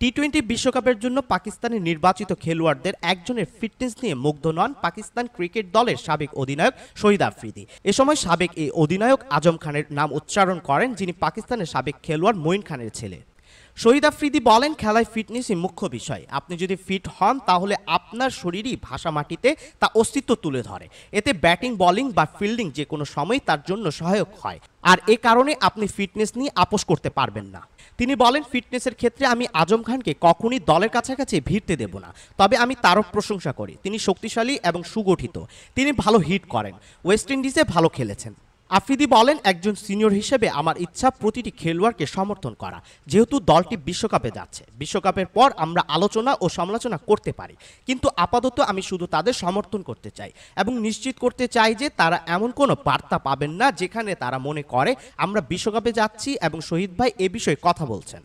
টি-20 বিশ্বকাপের জন্য পাকিস্তানের নির্বাচিত খেলোয়াড়দের একজনের ফিটনেস নিয়ে মুগ্ধ নন পাকিস্তান ক্রিকেট দলের সাবেক অধিনায়ক শহীদ আফ্রিদি। এ সময় সাবেক এই অধিনায়ক আজম খানের নাম উচ্চারণ করেন, যিনি পাকিস্তানের সাবেক খেলোয়াড় মঈন খানের ছেলে। শহীদ আফ্রিদি বলেন, খেলায় ফিটনেসই মুখ্য বিষয়। আপনি যদি ফিট হন তাহলে আপনার শরীরই ভাষা মাটিতে তা অস্তিত্ব তুলে ধরে। এতে ব্যাটিং, বোলিং বা ফিল্ডিং যে কোনো সময় তার জন্য সহায়ক হয়। আর এ কারণে আপনি ফিটনেস নিয়ে আপোষ করতে পারবেন না। তিনি বলেন, ফিটনেসের ক্ষেত্রে আমি আজম খানকে কখনই দলের কাছাকাছি ভিড়তে দেব না। তবে আমি তারও প্রশংসা করি। তিনি শক্তিশালী এবং সুগঠিত। তিনি ভালো হিট করেন। ওয়েস্ট ইন্ডিজে ভালো খেলেছেন। আফ্রিদি বলেন, একজন সিনিয়র হিসেবে আমার ইচ্ছা প্রতিটি খেলোয়াড়কে সমর্থন করা, যেহেতু দলটি বিশ্বকাপে যাচ্ছে। বিশ্বকাপের পর আমরা আলোচনা ও সমালোচনা করতে পারি, কিন্তু আপাতত আমি শুধু তাদের সমর্থন করতে চাই এবং নিশ্চিত করতে চাই যে তারা এমন কোনো বার্তা পাবেন না যেখানে তারা মনে করে আমরা বিশ্বকাপে যাচ্ছি, এবং শহীদ ভাই এ বিষয়ে কথা বলছেন।